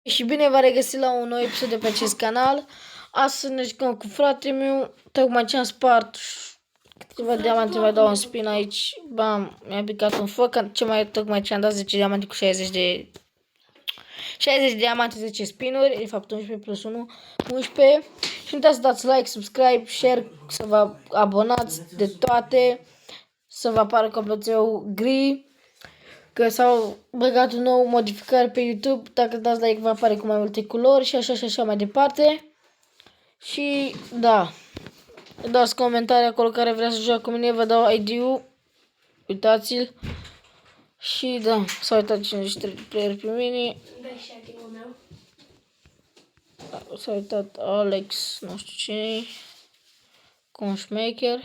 Și bine v-am regăsit la un nou episod de pe acest canal. Astăzi ne jucăm cu fratele meu. Tocmai ce am spart câteva diamante, mai dau un spin aici. Bam, mi-a picat un foc. Tocmai ce am dat 10 diamante cu 60 diamante, 10 spinuri. De fapt 11 plus 1, 11. Și nu uitați să dați like, subscribe, share, să vă abonați de toate. Să vă apară clopoțelul gri. Că s-au băgat un nou modificare pe YouTube, dacă dați like va apare cu mai multe culori și așa și așa mai departe. Și da, dați comentarii acolo care vrea să joace cu mine, vă dau ID-ul, uitați-l. Și da, s-a uitat 53 player pe mine. S-a uitat Alex, nu știu cine, Conșmecher.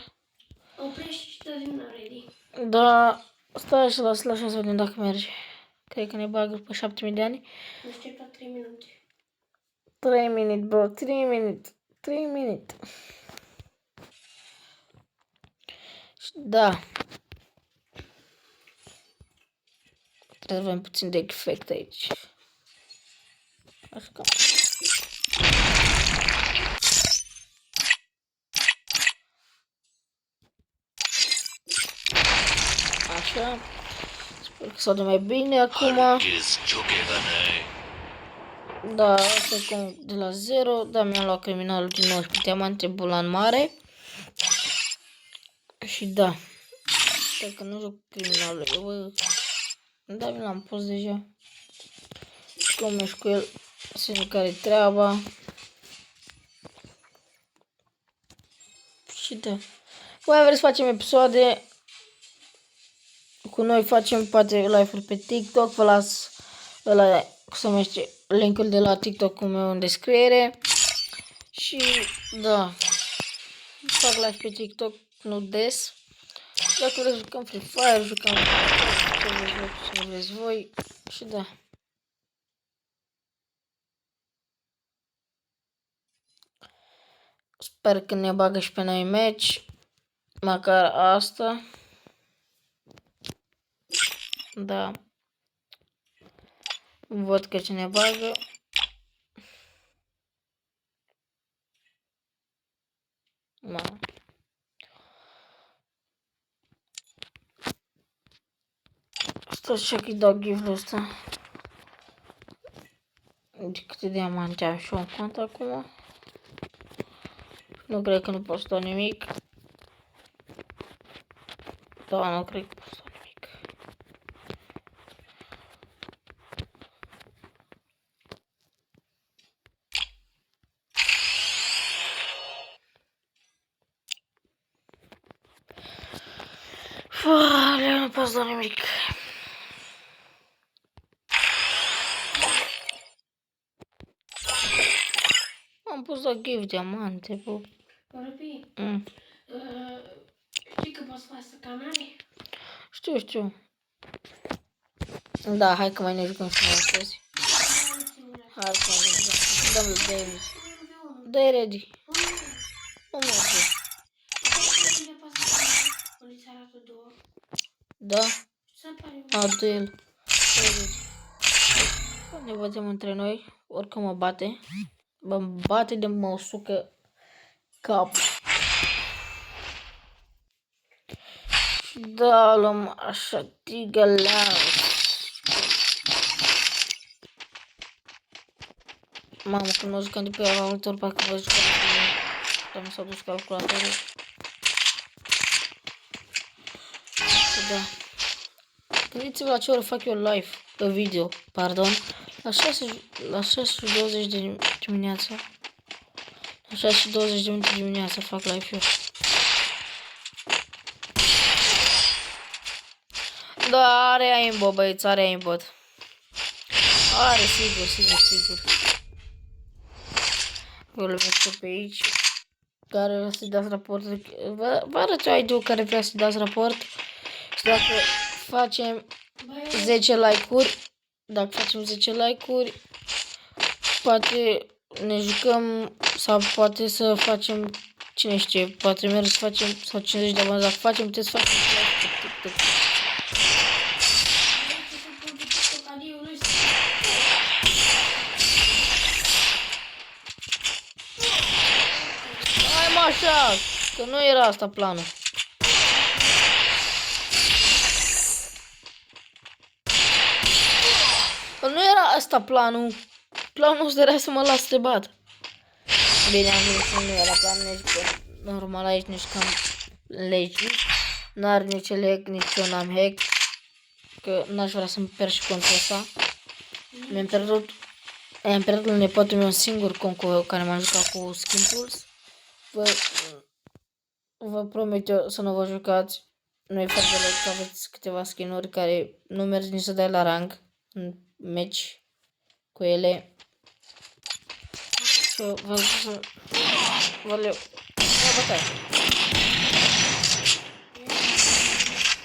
Oprește și dă din ready. Da, stai și las așa să vedem dacă merge. Cred că ne bagă pe 7000 de ani. Aștepta 3 minute. 3 minute, bro, 3 minute, 3 minute. Da. Trebuie să avem puțin de efect aici. Așa că... Așa. Sper că s-o de mai bine acum. Da, asta e cum de la 0. Da, mi-am luat criminalul din 19 diamante, bulan mare. Și da. Sper că nu joc criminalul. Da, mi l-am pus deja. Cum ești cu el, să ne care treaba. Și da. Voi vreți să facem episoade cu noi, facem poate live-uri pe TikTok. Vă las ăla, cum se numește, link-ul de la TikTok-ul meu în descriere. Și da, fac live pe TikTok, nu des. Dacă vreți jucăm Free Fire, jucăm ce vreți voi. Și da. Sper că ne bagă și pe noi match. Măcar asta. Da. Văd că cine bagă. Ma. Stai și că-i dau give-ul ăsta. De câte diamante am și eu în cont acum. Nu cred că nu pot să dau nimic. Da, nu cred că pot să dau nimic. Alea, nu pot să dau nimic. Am pus la give diamante, bă. Răpi, știi că poți să faci canale? Știu. Da, hai că mai ne jucăm și noi astăzi. Hai că mai ne jucăm. Dă-mi David. Dă-i ready. Nu merge. Da? A, dă el. Ne batem între noi. Oricum mă bate. Mă bate de mă sucă cap. Da, luăm așa tigălau. Mamă, când mă jucam de pe ea, multe ori parcă vă jucam de mine. Dar mi s-a dus calculatorul. Da. Gândiți-vă la ce oră fac eu live, pe video, pardon. La 6:20 de dimineața. La 6:20 de minute dimineața fac live eu. Da, are aimbot, băieți, are aimbot. Are, sigur. Eu le văd pe aici. Care vrea să-i dați raport. Vă arăt eu ID-ul care vrea să-i dați raport. Și dacă facem 10 like-uri, poate ne jucăm sau poate să facem, cine știe, poate merg să facem, sau 50 de bani, dacă facem, puteți să facem TikTok. așa, că nu era asta planul. Că nu era asta planul. Planul ăsta era să mă las să te bat. Bine, am zis că nu era planul, nici că normal aici, nici că am legi. N-are nici leg, nici eu n-am hack. Că n-aș vrea să-mi pierd și contul ăsta. Mi-am pierdut nepotul meu un singur cont care m-a jucat cu Skin Pulse. Vă promit eu să nu vă jucați. Nu e foarte rău că aveți câteva skin-uri care nu merg nici să dai la rang în meci cu ele. Și vă zic să vă leu. Ia bătaie.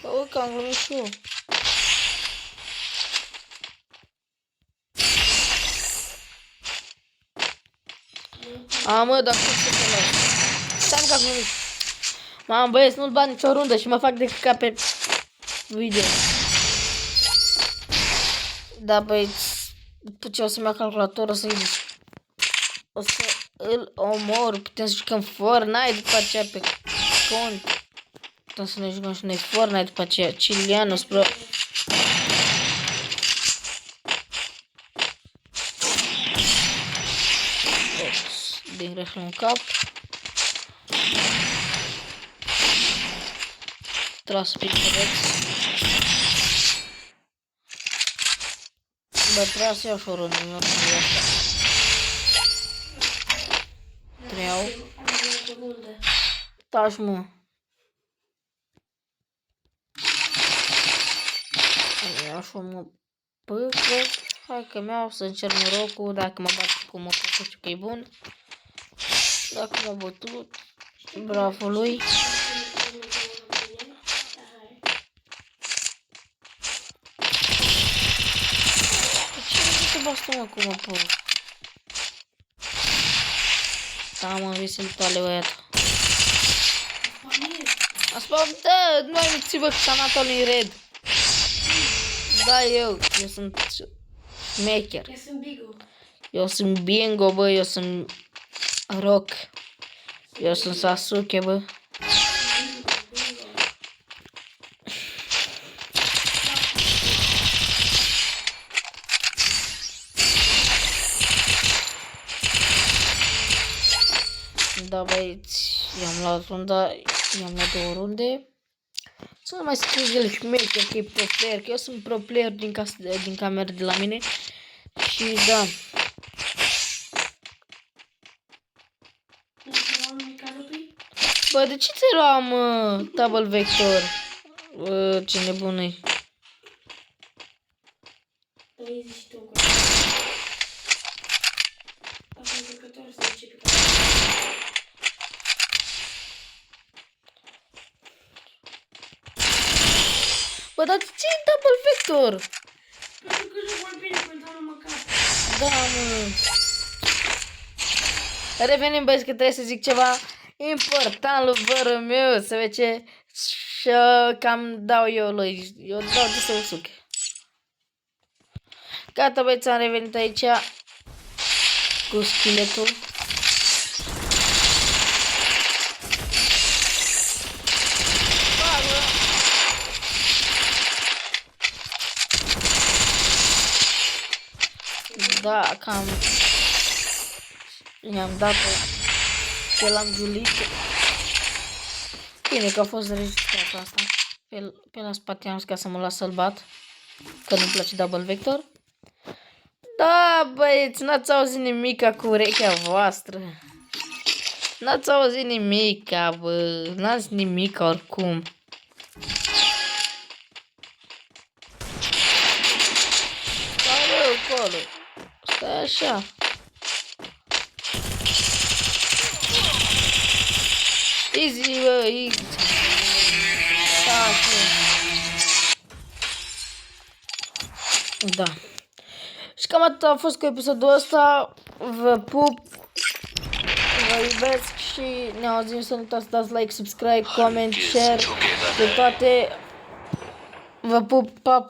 Bă, că am glumit și eu. A, mă, dar cum să te las? Stai că am glumit. Mamă, băieți, nu-l bat nicio rundă și mă fac de ca pe video. Da, băieți, ce o să-mi iau calculator, o să îl omor, putem să jucăm Fortnite după aceea pe cont. Putem să ne jucăm și noi Fortnite după aceea, Cilianos Pro. Din greș în cap. Tras pe pereți. Bă, trebuia să iau și o rundă, nu o să iau asta. Treau. Taci, mă. Iau și o mă păcă. Hai că mi-au să încerc norocul. Dacă mă bat cu mă păcă, știu că e bun. Dacă m-a bătut, bravo lui. Basta mă cum mă pun. Da, mă, visem tale băiatul. Asta, da, nu ai mințit, bă, că s-a natat lui Red. Da, eu sunt șmecher. Eu sunt Bigo. Eu sunt Bingo, bă, eu sunt Rock. Eu sunt Sasuke, bă. Da, băieți, i-am luat runda, i-am luat 2 runde. Să nu mai scriu el șmecher că e pro player, că eu sunt pro player din camera de la mine. Și da. Bă, de ce ți-ai luat, mă, Double Vector? Bă, ce nebun-i. Bă, dar de ce e Double Vector? Pentru că joc mai bine, pentru a nu mă cap. Da, mă. Revenim, băieți, că trebuie să zic ceva important lui vărul meu, să vezi ce și cam dau eu lui. Eu dau de să usuc. Gata, băieți, am revenit aici cu scheletul. Da, cam i-am dat pe l-am julit. Bine că a fost înregistrat asta. Pe la spate am zis ca să mă las să-l bat, că nu-mi place Double Vector. Da, băieți, n-ați auzit nimica cu urechea voastră. N-ați auzit nimica, bă. N-ați nimica oricum. Stai, bă, acolo. Stai așa. Easy, bă, easy. Stai, da. Și cam atât a fost cu episodul ăsta. Vă pup, vă iubesc și ne auzim. Să nu uitați să dați like, subscribe, comment, share, de toate. Vă pup, pa, pa.